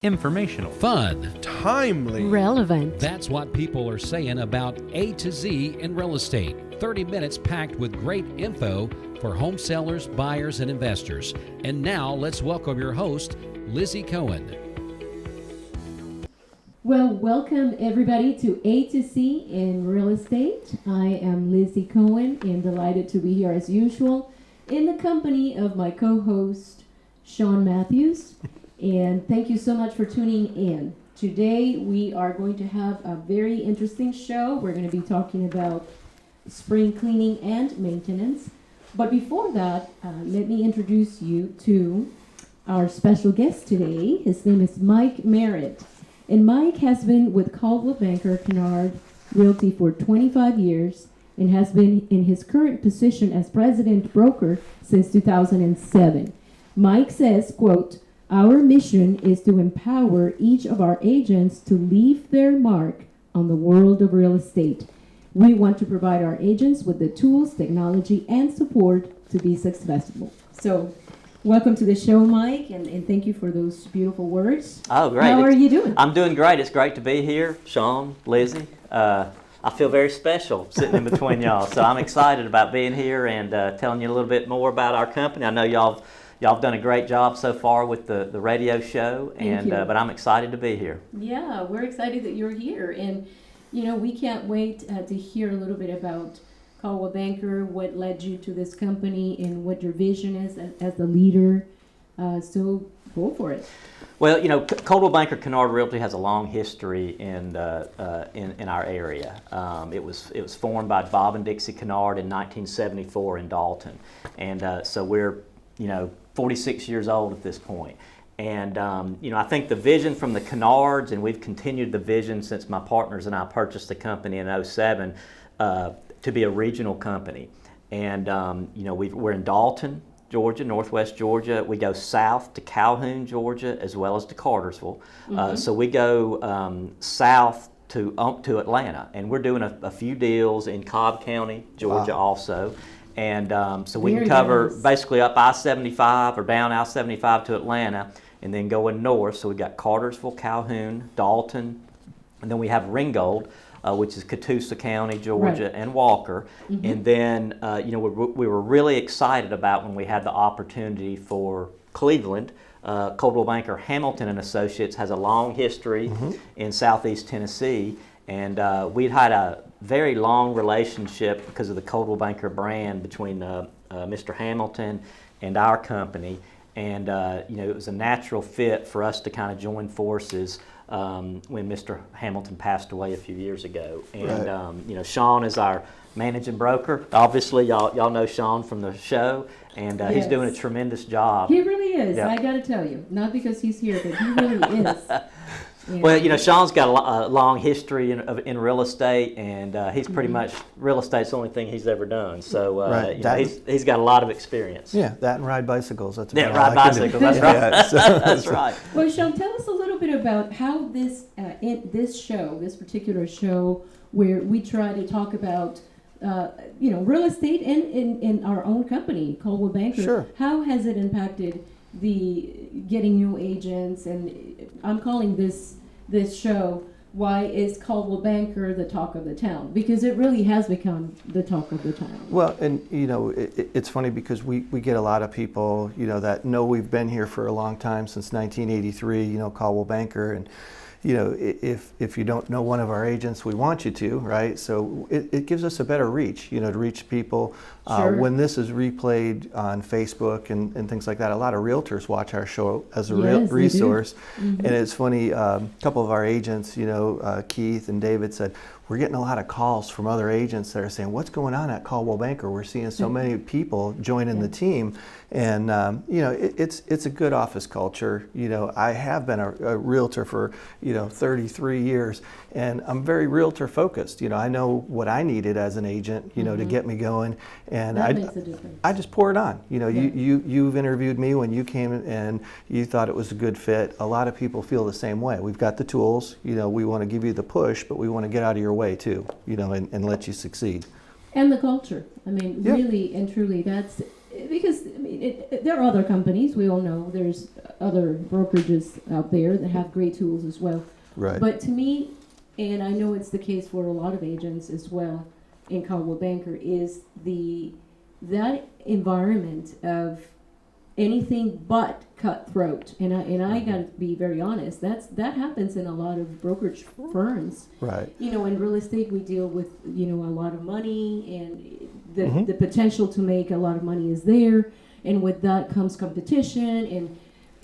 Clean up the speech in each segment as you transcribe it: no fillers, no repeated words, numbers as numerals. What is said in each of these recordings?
Informational. Fun. Timely. Relevant. That's what people are saying about A to Z in real estate. 30 minutes packed with great info for home sellers, buyers, and investors. And now let's welcome your host, Lizzy Cohen. Well, welcome everybody to A to Z in real estate. I am Lizzy Cohen and delighted to be here as usual in the company of my co-host, Shawn Matthews. And thank you so much for tuning in. Today we are going to have a very interesting show. We're going to be talking about spring cleaning and maintenance. But before that, let me introduce you to our special guest today. His name is Mike Maret. And Mike has been with Coldwell Banker Kennard Realty for 25 years and has been in his current position as president broker since 2007. Mike says, quote, "Our mission is to empower each of our agents to leave their mark on the world of real estate. We want to provide our agents with the tools, technology, and support to be successful." So, welcome to the show, Mike, and thank you for those beautiful words. Oh, great. How are you doing? I'm doing great. It's great to be here, Shawn, Lizzy. I feel very special sitting in between y'all, so I'm excited about being here and telling you a little bit more about our company. I know y'all have done a great job so far with the radio show, and but I'm excited to be here. Yeah, we're excited that you're here, and you know we can't wait to hear a little bit about Coldwell Banker, what led you to this company, and what your vision is as the leader. So go for it. Well, you know, Coldwell Banker Kennard Realty has a long history in our area. It was formed by Bob and Dixie Kennard in 1974 in Dalton, and so we're 46 years old at this point. And I think the vision from the Kennards, and we've continued the vision since my partners and I purchased the company in 2007, to be a regional company. And we're in Dalton, Georgia, Northwest Georgia. We go south to Calhoun, Georgia, as well as to Cartersville. So we go south to Atlanta, and we're doing a few deals in Cobb County, Georgia, also. And so we can cover basically up I-75 or down I-75 to Atlanta, and then going north. So we've got Cartersville, Calhoun, Dalton, and then we have Ringgold, which is Catoosa County, Georgia, and Walker. And then, we were really excited about when we had the opportunity for Cleveland. Coldwell Banker Hamilton and Associates has a long history in Southeast Tennessee, and we'd had a very long relationship because of the Coldwell Banker brand between Mr. Hamilton and our company. And it was a natural fit for us to kind of join forces when Mr. Hamilton passed away a few years ago. And Shawn is our managing broker. Obviously, y'all know Shawn from the show, and he's doing a tremendous job. He really is. Yeah. I got to tell you, not because he's here, but he really is. Yeah. Well, Shawn's got a long history in real estate, and he's pretty much, real estate's the only thing he's ever done. So, he's got a lot of experience. Yeah, that and ride bicycles. That's ride bicycles. That's right. That's right. Well, Shawn, tell us a little bit about how this particular show, where we try to talk about real estate in our own company, Coldwell Banker. Sure. How has it impacted the getting new agents? And I'm calling this show, "Why is Coldwell Banker the talk of the town?" Because it really has become the talk of the town. Well, and it's funny because we get a lot of people that know we've been here for a long time, since 1983. Coldwell Banker, and if you don't know one of our agents, we want you to, right? So it gives us a better reach, to reach people. Sure. When this is replayed on Facebook and things like that, a lot of realtors watch our show as a resource. And it's funny, a couple of our agents, Keith and David, said, "We're getting a lot of calls from other agents that are saying, 'What's going on at Coldwell Banker? We're seeing so many people joining the team.'" And it's a good office culture. I have been a realtor for 33 years, and I'm very realtor focused. I know what I needed as an agent, to get me going, and That makes a difference. I just pour it on. You've interviewed me when you came and you thought it was a good fit. A lot of people feel the same way. We've got the tools. We want to give you the push, but we want to get out of your way too. And let you succeed. And the culture. I mean, really and truly, that's because there are other companies. We all know there's other brokerages out there that have great tools as well. Right. But to me, and I know it's the case for a lot of agents as well in Coldwell Banker, is that environment of anything but cutthroat. And I got to be very honest. That happens in a lot of brokerage firms. Right. You know, in real estate, we deal with, you know, a lot of money, and the potential to make a lot of money is there. And with that comes competition and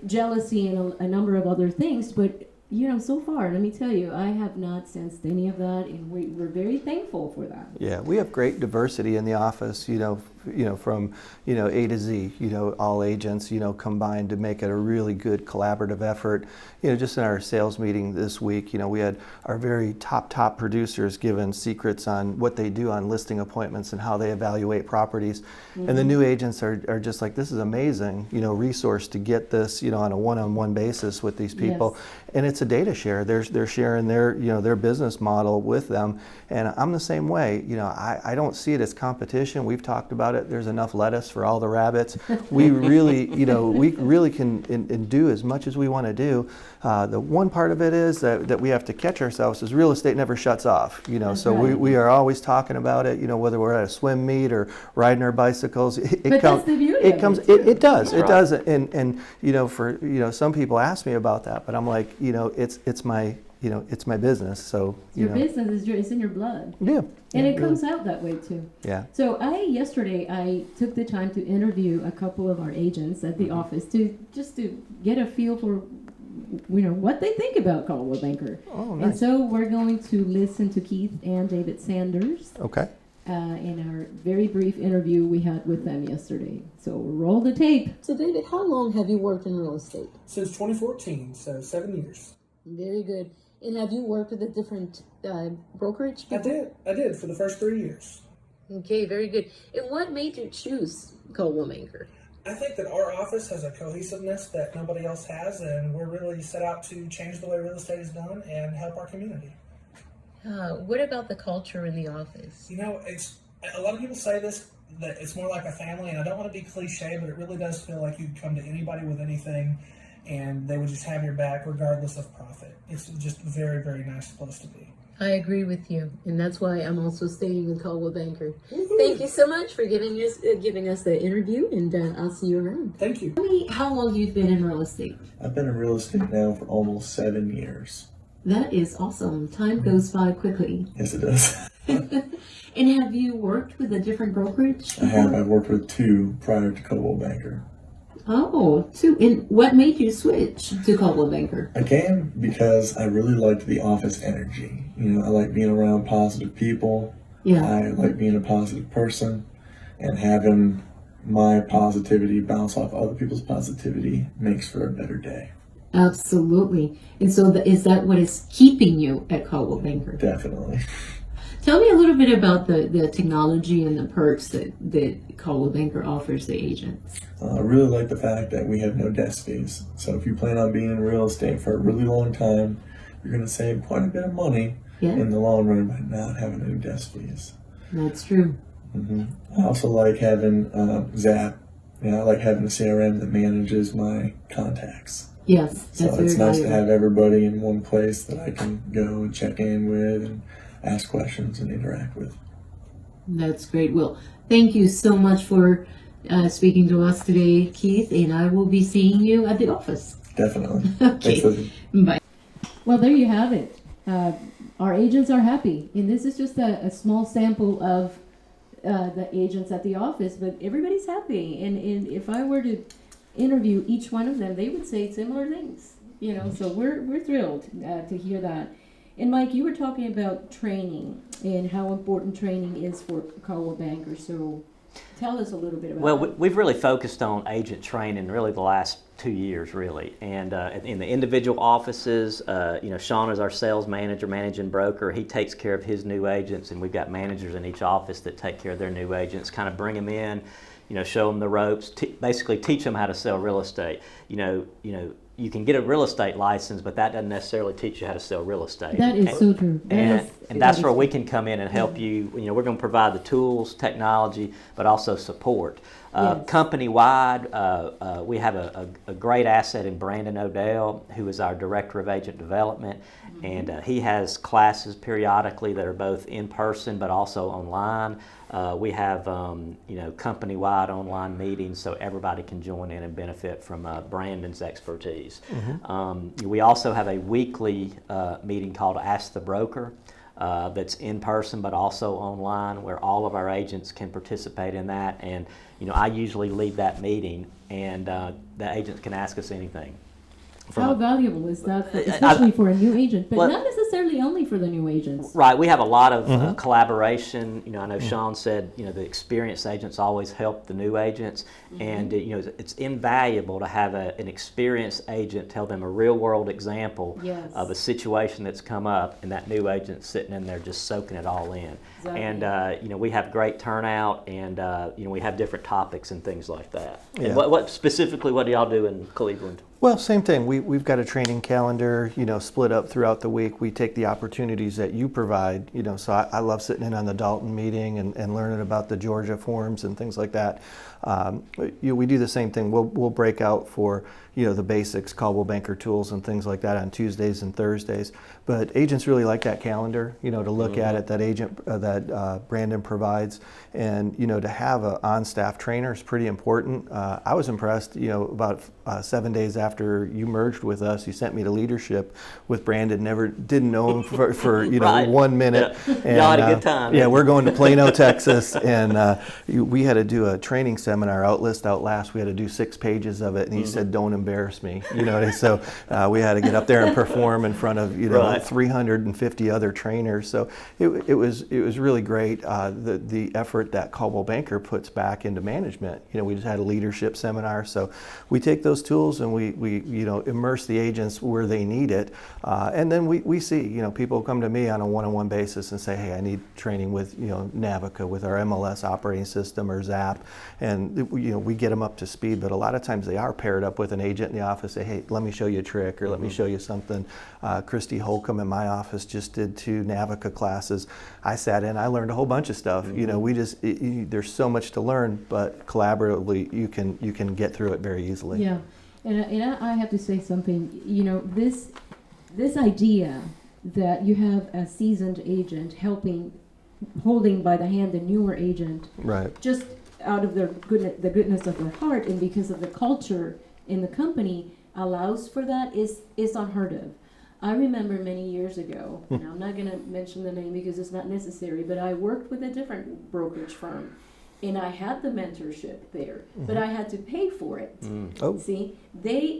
jealousy and a number of other things. But, you know, so far, let me tell you, I have not sensed any of that, and we're very thankful for that. Yeah, we have great diversity in the office, you know, from, you know, A to Z, you know, all agents, you know, combined to make it a really good collaborative effort. You know, just in our sales meeting this week, you know, we had our very top producers giving secrets on what they do on listing appointments and how they evaluate properties. And the new agents are just like, this is amazing, you know, resource to get this, you know, on a one-on-one basis with these people. Yes. And it's a data share. They're sharing their, you know, their business model with them. And I'm the same way. You know, I don't see it as competition. We've talked about it. There's enough lettuce for all the rabbits. We really, you know, we really can and do as much as we want to do. The one part of it is that we have to catch ourselves is real estate never shuts off. You know, That's so right. we are always talking about it. You know, whether we're at a swim meet or riding our bicycles. But that's the beauty It of comes. it, too. It does. That's It does. And you know, for you know, some people ask me about that, but I'm like, you know, it's my, you know, it's my business. So you Your know, business it's in your blood. yeah, And yeah, it comes out that way too. yeah. So yesterday I took the time to interview a couple of our agents at the office to get a feel for, you know, what they think about Coldwell Banker. Oh, And nice. so we're going to listen to Keith and David Sanders Okay. in our very brief interview we had with them yesterday. So roll the tape. So David, how long have you worked in real estate? Since 2014, so 7 years. Very good. And have you worked with a different brokerage? I did for the first 3 years. Okay, very good. And what made you choose Coldwell Banker? I think that our office has a cohesiveness that nobody else has, and we're really set out to change the way real estate is done and help our community. What about the culture in the office? You know, it's a lot of people say this, that it's more like a family, and I don't want to be cliche, but it really does feel like you come to anybody with anything and they would just have your back regardless of profit. It's just a very, very nice place to be. I agree with you, and that's why I'm also staying with Coldwell Banker. Thank you so much for giving us the interview, and I'll see you around. Thank you. Tell me how long you've been in real estate. I've been in real estate now for almost 7 years. That is awesome. Time goes by quickly. Yes, it does. And have you worked with a different brokerage? I have. I've worked with 2 prior to Coldwell Banker. Oh, two. And what made you switch to Coldwell Banker? I came because I really liked the office energy. You know, I like being around positive people. Yeah. I like being a positive person, and having my positivity bounce off other people's positivity makes for a better day. Absolutely. And so is that what is keeping you at Coldwell Banker? Definitely. Tell me a little bit about the technology and the perks that Coldwell Banker offers the agents. I really like the fact that we have no desk fees. So if you plan on being in real estate for a really long time, you're going to save quite a bit of money in the long run by not having any desk fees. That's true. I also like having Zap. You know, I like having a CRM that manages my contacts. Yes, that's So very it's nice to valuable. have everybody in one place that I can go and check in with and ask questions and interact with. That's great. Well, thank you so much for speaking to us today, Keith, and I will be seeing you at the office. Definitely. Okay. Thanks, Lizzy. Bye. Well, there you have it. Our agents are happy, and this is just a small sample of the agents at the office, but everybody's happy. And if I were to interview each one of them, they would say similar things. You know, so we're thrilled to hear that. And Mike, you were talking about training and how important training is for Coldwell Banker. So tell us a little bit about Well, that. we've really focused on agent training really the last 2 years, really. And in the individual offices, you know, Shawn is our sales manager, managing broker. He takes care of his new agents, and we've got managers in each office that take care of their new agents, kind of bring them in, you know, show them the ropes, basically teach them how to sell real estate. You know, you can get a real estate license, but that doesn't necessarily teach you how to sell real estate. That is so true. And that's where we can come in and help you. You know, we're going to provide the tools, technology, but also support. Yes. Company-wide, we have a great asset in Brandon Odell, who is our Director of Agent Development, and he has classes periodically that are both in person but also online. We have company-wide online meetings so everybody can join in and benefit from Brandon's expertise. We also have a weekly meeting called Ask the Broker. That's in person but also online, where all of our agents can participate in that. And I usually lead that meeting, and the agents can ask us anything. How valuable is that, especially for a new agent, but not necessarily only for the new agents? Right, we have a lot of collaboration. I know Shawn said, the experienced agents always help the new agents, and it's invaluable to have an experienced agent tell them a real-world example of a situation that's come up, and that new agent sitting in there just soaking it all in. Exactly. And we have great turnout, and we have different topics and things like that. Yeah. And what specifically, what do y'all do in Cleveland? Well, same thing. We've got a training calendar, split up throughout the week. We take the opportunities that you provide, so I love sitting in on the Dalton meeting and learning about the Georgia forms and things like that. We do the same thing. We'll break out for, the basics, Coldwell Banker tools and things like that on Tuesdays and Thursdays. But agents really like that calendar, to look at it, that Brandon provides. And, to have an on-staff trainer is pretty important. I was impressed, about 7 days after you merged with us, you sent me to leadership with Brandon. Didn't know him for right. 1 minute. Yeah. And, y'all had a good time. Yeah, we're going to Plano, Texas, and we had to do a training seminar, Outlist Outlast. We had to do 6 pages of it, and he said, "Don't embarrass me." So we had to get up there and perform in front of 350 other trainers. So it was really great. The effort that Coldwell Banker puts back into management. We just had a leadership seminar, so we take those tools and we immerse the agents where they need it, and then we see people come to me on a one-on-one basis and say, "Hey, I need training with Navica, with our MLS operating system or Zap," and we get them up to speed. But a lot of times they are paired up with an agent in the office. Say, "Hey, let me show you a trick," or "Let me show you something." Christy Holcomb in my office just did 2 Navica classes. I sat in, I learned a whole bunch of stuff. There's so much to learn, but collaboratively you can get through it very easily. Yeah, and I have to say something. This idea that you have a seasoned agent holding by the hand the newer agent, right? Just out of the goodness of their heart, and because of the culture in the company allows for that, is unheard of. I remember many years ago, and I'm not going to mention the name because it's not necessary, but I worked with a different brokerage firm, and I had the mentorship there, but I had to pay for it. Oh. See,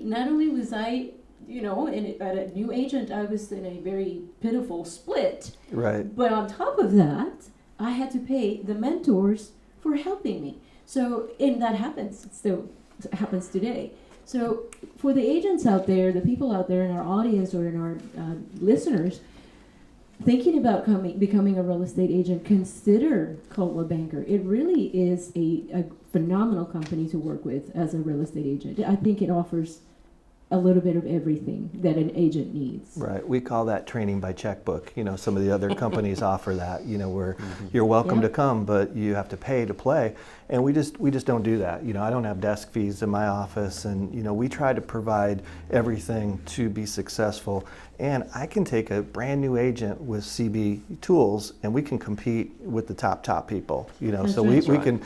not only was I, at a new agent, I was in a very pitiful split. Right. But on top of that, I had to pay the mentors for helping me. So, and that happens. It still happens today. So for the agents out there, the people out there in our audience or in our listeners, thinking about becoming a real estate agent, consider Coldwell Banker. It really is a phenomenal company to work with as a real estate agent. I think it offers a little bit of everything that an agent needs. Right. We call that training by checkbook. Some of the other companies offer that, where you're welcome to come, but you have to pay to play. And we just don't do that. I don't have desk fees in my office, and we try to provide everything to be successful. And I can take a brand new agent with CB tools, and we can compete with the top people. So we can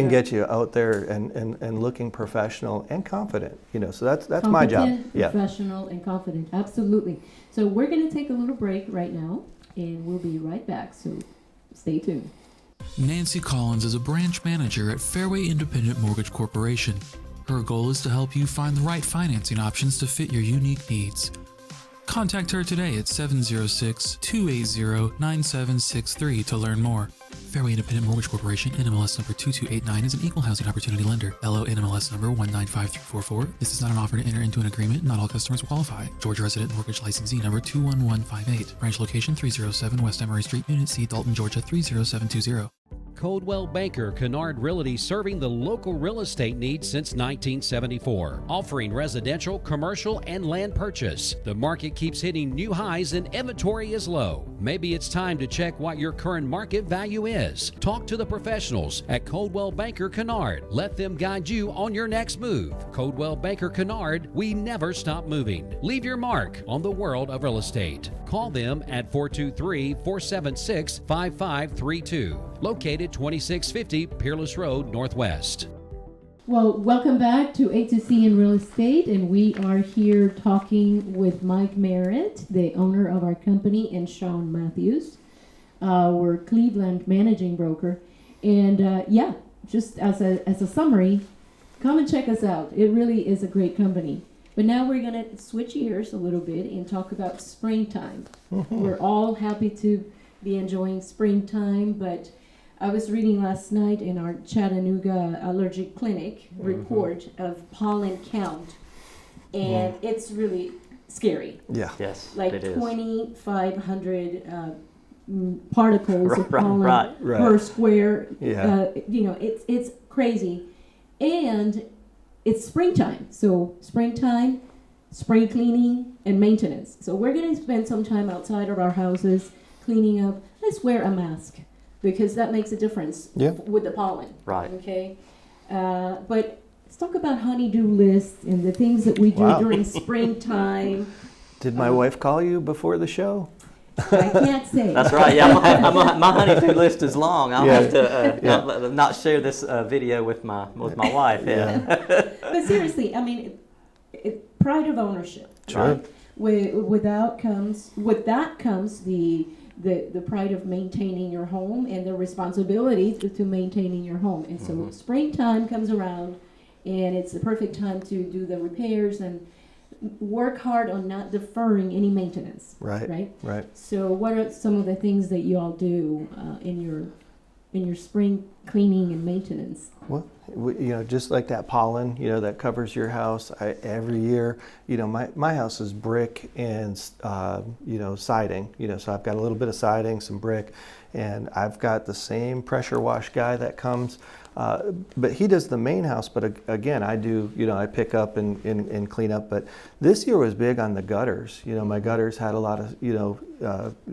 get you out there and looking professional and confident. So that's my job. Yeah. Professional and confident, absolutely. So we're going to take a little break right now, and we'll be right back. So stay tuned. Nancy Collins is a branch manager at Fairway Independent Mortgage Corporation. Her goal is to help you find the right financing options to fit your unique needs. Contact her today at 706-280-9763 to learn more. Fairway Independent Mortgage Corporation, NMLS number 2289, is an equal housing opportunity lender. LO NMLS number 195344. This is not an offer to enter into an agreement. Not all customers will qualify. Georgia Resident Mortgage Licensee number 21158. Branch location 307 West Emory Street, Unit C, Dalton, Georgia 30720. Coldwell Banker Kennard Realty, serving the local real estate needs since 1974, offering residential, commercial, and land purchase. The market keeps hitting new highs and inventory is low. Maybe it's time to check what your current market value is. Talk to the professionals at Coldwell Banker Kennard. Let them guide you on your next move. Coldwell Banker Kennard, we never stop moving. Leave your mark on the world of real estate. Call them at 423-476-5532. Located 2650 Peerless Road, Northwest. Well, welcome back to A to C in Real Estate, and we are here talking with Mike Maret, the owner of our company, and Shawn Matthews. We're Cleveland managing broker, and just as a summary, come and check us out. It really is a great company. But now we're going to switch gears a little bit and talk about springtime. We're all happy to be enjoying springtime, but I was reading last night in our Chattanooga Allergic Clinic report of pollen count, and it's really scary. Yeah. Yes, Like it is. 2,500 particles of pollen Right. per square. Yeah. It's crazy. And it's springtime. So springtime, spring cleaning, and maintenance. So we're going to spend some time outside of our houses cleaning up. Let's wear a mask, because that makes a difference with the pollen. Right. Okay. But let's talk about honey-do lists and the things that we do during springtime. Did my wife call you before the show? I can't say. That's right. Yeah, my honey-do list is long. I'll have to not share this video with my wife. Yeah. But seriously, I mean, pride of ownership. Sure. Right? With that comes the pride of maintaining your home and the responsibility to maintaining your home. And so springtime comes around, and it's the perfect time to do the repairs and work hard on not deferring any maintenance. Right. So what are some of the things that you all do in your spring cleaning and maintenance? Well, just like that pollen, that covers your house. Every year, my house is brick and, siding, so I've got a little bit of siding, some brick, and I've got the same pressure wash guy that comes, but he does the main house, but again, I do, I pick up and clean up, but this year was big on the gutters. My gutters had a lot of,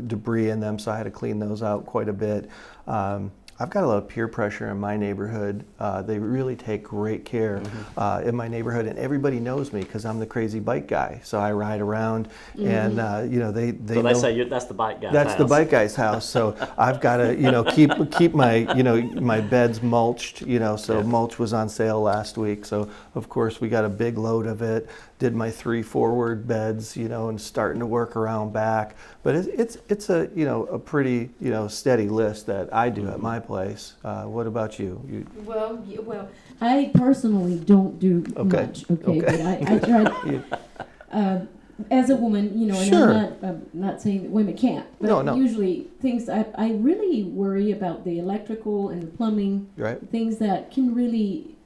debris in them, so I had to clean those out quite a bit. I've got a lot of peer pressure in my neighborhood. They really take great care in my neighborhood, and everybody knows me because I'm the crazy bike guy. So I ride around, and they. So they say that's the bike guy's That's house. the bike guy's house. So I've got to keep my my beds mulched. So mulch was on sale last week. So of course we got a big load of it. Did my 3 forward beds, and starting to work around back. But it's a a pretty steady list that I do at my place. What about you? Well, I personally don't do much. Okay, but I try. As a woman, and I'm not saying that women can't, but usually things I really worry about the electrical and the plumbing, things that can really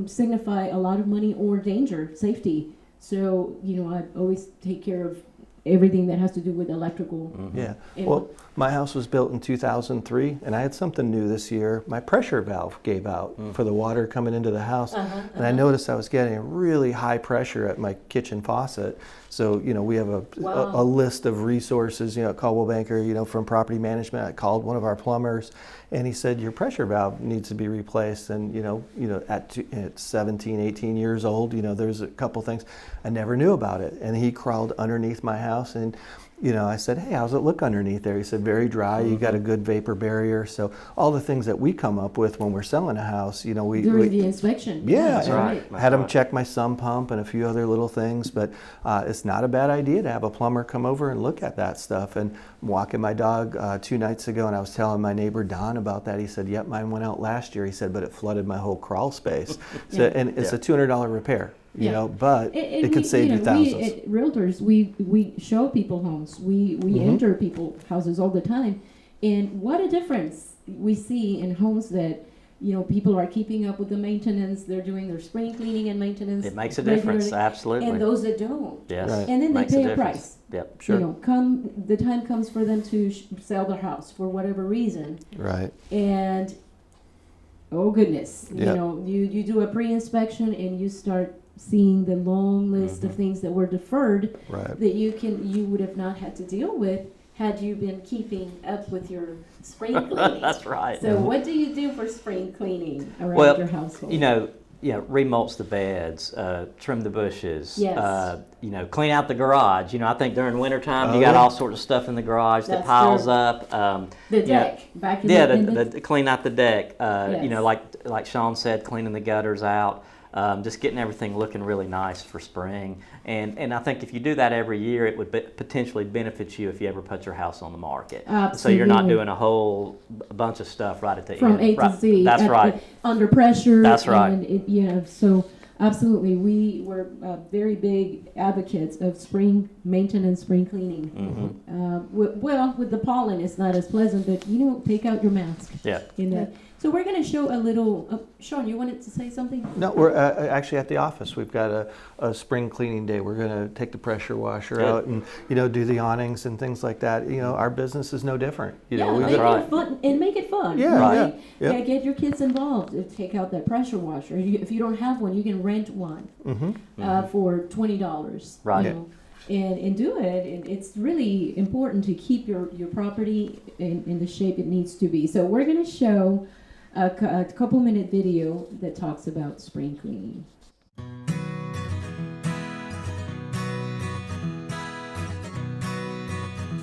signify a lot of money or danger, safety. So, I always take care of everything that has to do with electrical. Yeah. Well, my house was built in 2003, and I had something new this year. My pressure valve gave out for the water coming into the house, and I noticed I was getting a really high pressure at my kitchen faucet. So, we have a list of resources, at Coldwell Banker, from property management. I called one of our plumbers, and he said, your pressure valve needs to be replaced. And, at 17, 18 years old, there's a couple things. I never knew about it. And he crawled underneath my house, and I said, hey, how's it look underneath there? He said, very dry. You got a good vapor barrier. So all the things that we come up with when we're selling a house, during the inspection. Yeah, That's right. Had them check my sump pump and a few other little things. But it's not a bad idea to have a plumber come over and look at that stuff. And I'm walking my dog 2 nights ago, and I was telling my neighbor Don about that. He said, yep, mine went out last year. He said, but it flooded my whole crawl space. And it's a $200 repair. But it could save you thousands. We, realtors, we show people homes. We enter people's houses all the time, and what a difference we see in homes that people are keeping up with the maintenance. They're doing their spring cleaning and maintenance. It makes a difference, absolutely. And those that don't, yes, and then they pay a price. Yep, sure. The time comes for them to sell their house for whatever reason. Right. And oh goodness, Yep. you know, you do a pre-inspection and you start seeing the long list of things that were deferred Right. that you would have not had to deal with had you been keeping up with your spring cleaning. That's right. So what do you do for spring cleaning around Well, your household? remulch the beds, trim the bushes, Yes. clean out the garage. I think during wintertime you Oh, got yeah. all sorts of stuff in the garage that That's piles true. up. The you know, deck, back in Yeah, the clean out the deck. Yes. Like Shawn said, cleaning the gutters out. Just getting everything looking really nice for spring. And I think if you do that every year, it would potentially benefit you if you ever put your house on the market. So you're not Absolutely. doing a whole bunch of stuff right at the from end. A to Right. Z. That's right. Under pressure. That's right. And so absolutely, we were very big advocates of spring maintenance, spring cleaning. With the pollen, it's not as pleasant, but take out your mask. Yeah. So we're going to show a little. Sean, you wanted to say something? No, we're actually at the office. We've got a spring cleaning day. We're going to take the pressure washer Good. out and do the awnings and things like that. Our business is no different. We've make got- it fun and make it fun. Yeah, right? yeah, Yeah, get your kids involved. Take out that pressure washer. If you don't have one, you can rent one for $20. Right. And do it. And it's really important to keep your property in the shape it needs to be. So we're going to show a couple minute video that talks about spring cleaning.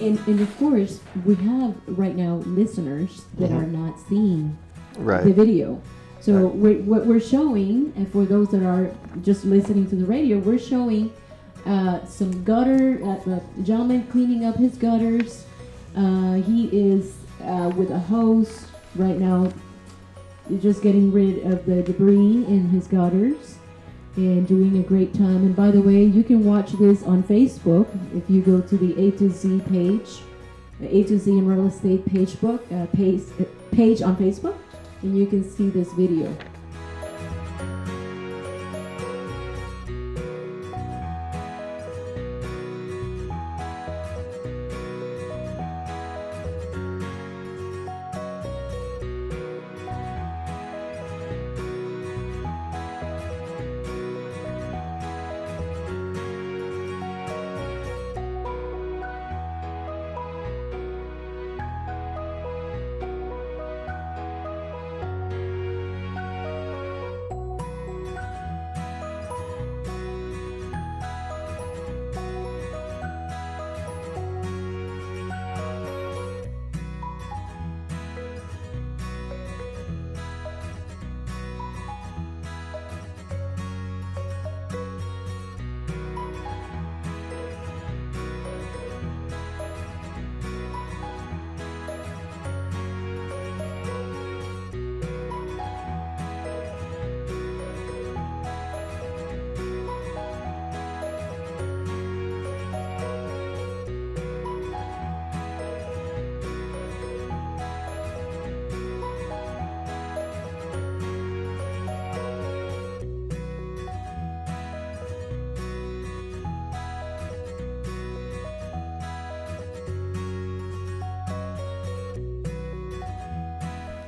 And of course, we have right now listeners that are not seeing Right. the video. So what we're showing, and for those that are just listening to the radio, we're showing some gutter, a gentleman cleaning up his gutters. He is with a hose right now, just getting rid of the debris in his gutters and doing a great time. And by the way, you can watch this on Facebook if you go to the A to Z page, the A to Z in Real Estate page on Facebook, and you can see this video.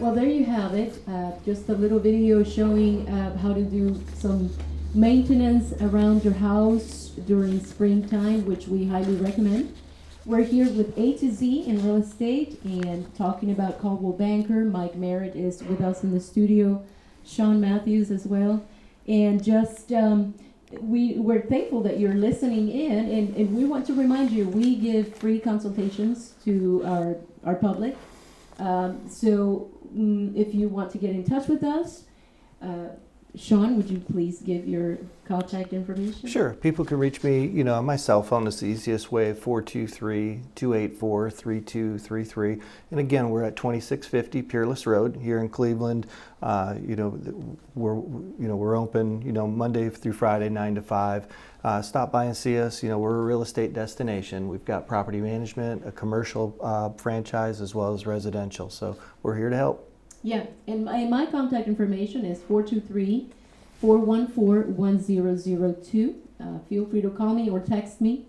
Well, there you have it. Just a little video showing how to do some maintenance around your house during springtime, which we highly recommend. We're here with A to Z in real estate and talking about Coldwell Banker. Mike Maret is with us in the studio, Shawn Matthews as well. And just we're thankful that you're listening in, and we want to remind you, we give free consultations to our public. So if you want to get in touch with us, Shawn, would you please give your contact information? Sure. People can reach me, on my cell phone is the easiest way, 423-284-3233. And again, we're at 2650 Peerless Road here in Cleveland. We're open, Monday through Friday, 9 to 5. Stop by and see us. We're a real estate destination. We've got property management, a commercial franchise, as well as residential. So we're here to help. Yeah, and my contact information is 423-414-1002. Feel free to call me or text me.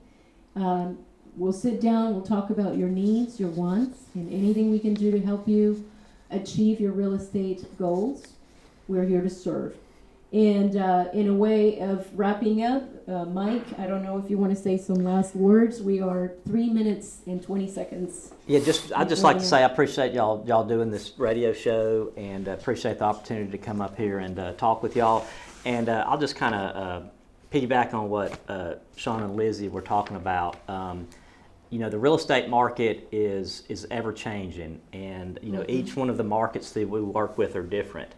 We'll sit down, we'll talk about your needs, your wants, and anything we can do to help you achieve your real estate goals. We're here to serve. And in a way of wrapping up, Mike, I don't know if you want to say some last words. We are 3 minutes and 20 seconds. Yeah, I'd just like to say I appreciate y'all doing this radio show, and appreciate the opportunity to come up here and talk with y'all. And I'll just kind of piggyback on what Shawn and Lizzy were talking about. The real estate market is ever changing, and each one of the markets that we work with are different.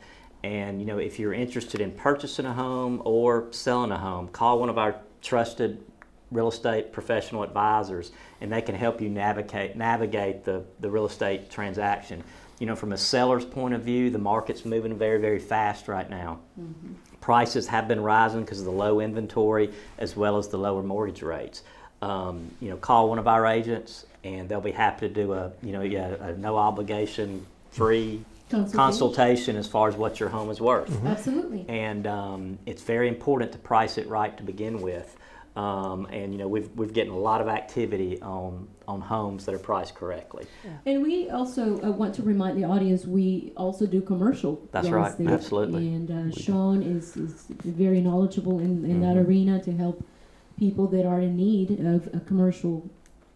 And if you're interested in purchasing a home or selling a home, call one of our trusted real estate professional advisors, and they can help you navigate the real estate transaction. From a seller's point of view, the market's moving very, very fast right now. Mm-hmm. Prices have been rising because of the low inventory as well as the lower mortgage rates. Call one of our agents, and they'll be happy to do a no obligation, free consultation as far as what your home is worth. Mm-hmm. Absolutely. And it's very important to price it right to begin with. We've getting a lot of activity on homes that are priced correctly. Yeah. And we also want to remind the audience, we also do commercial. That's right, absolutely. And Shawn is very knowledgeable in that arena to help people that are in need of a commercial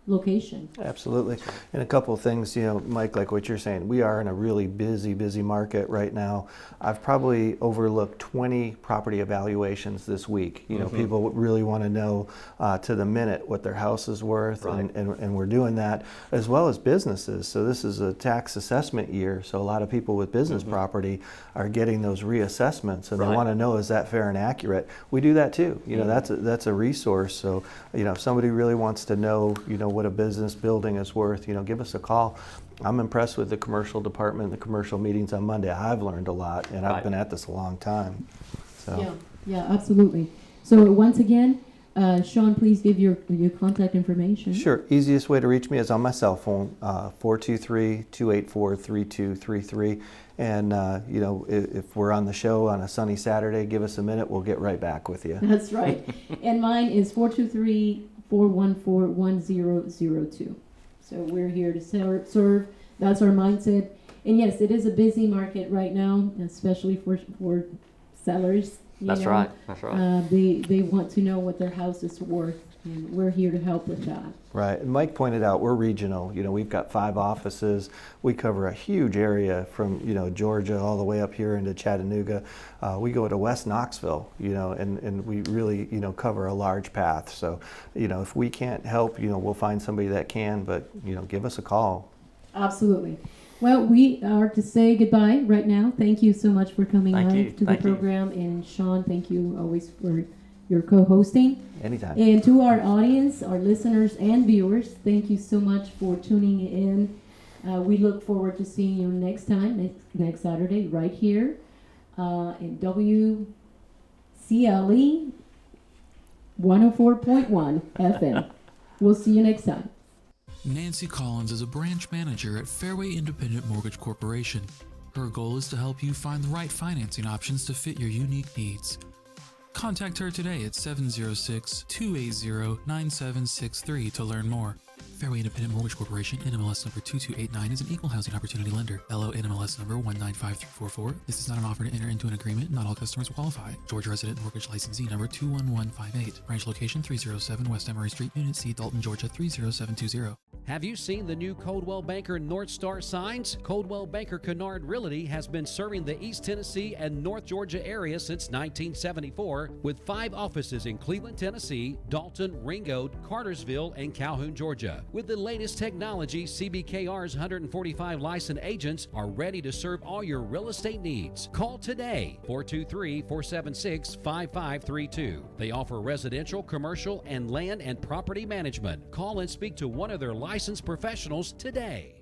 location. Absolutely. And a couple of things, Mike, like what you're saying, we are in a really busy market right now. I've probably overlooked 20 property evaluations this week. People really want to know to the minute what their house is worth, right. and we're doing that, as well as businesses. So this is a tax assessment year, so a lot of people with business property are getting those reassessments, and right. they want to know, is that fair and accurate? We do that too. That's a resource. So if somebody really wants to know, what a business building is worth, give us a call. I'm impressed with the commercial department, the commercial meetings on Monday. I've learned a lot, and right. I've been at this a long time. So. Yeah, absolutely. So once again, Shawn, please give your contact information. Sure. Easiest way to reach me is on my cell phone, 423-284-3233. And, if we're on the show on a sunny Saturday, give us a minute. We'll get right back with you. That's right. And mine is 423-414-1002. So we're here to serve. That's our mindset. And yes, it is a busy market right now, especially for sellers. That's right. They want to know what their house is worth, and we're here to help with that. Right. And Mike pointed out we're regional. We've got 5 offices. We cover a huge area from Georgia all the way up here into Chattanooga. We go to West Knoxville, and we really cover a large path. So if we can't help, we'll find somebody that can. But give us a call. Absolutely. Well, we are to say goodbye right now. Thank you so much for coming on to the program. And Shawn, thank you always for your co-hosting. Anytime. And to our audience, our listeners and viewers, thank you so much for tuning in. We look forward to seeing you next time, next Saturday, right here in WCLE 104.1 FM. We'll see you next time. Nancy Collins is a branch manager at Fairway Independent Mortgage Corporation. Her goal is to help you find the right financing options to fit your unique needs. Contact her today at 706-280-9763 to learn more. Fairway Independent Mortgage Corporation, NMLS number 2289, is an equal housing opportunity lender. LO NMLS number 195344. This is not an offer to enter into an agreement. Not all customers will qualify. Georgia Resident Mortgage Licensee number 21158. Branch location 307 West Emory Street, Unit C, Dalton, Georgia 30720. Have you seen the new Coldwell Banker North Star signs? Coldwell Banker Kennard Realty has been serving the East Tennessee and North Georgia area since 1974 with 5 offices in Cleveland, Tennessee, Dalton, Ringgold, Cartersville, and Calhoun, Georgia. With the latest technology, CBKR's 145 licensed agents are ready to serve all your real estate needs. Call today, 423-476-5532. They offer residential, commercial, and land and property management. Call and speak to one of their licensed professionals today.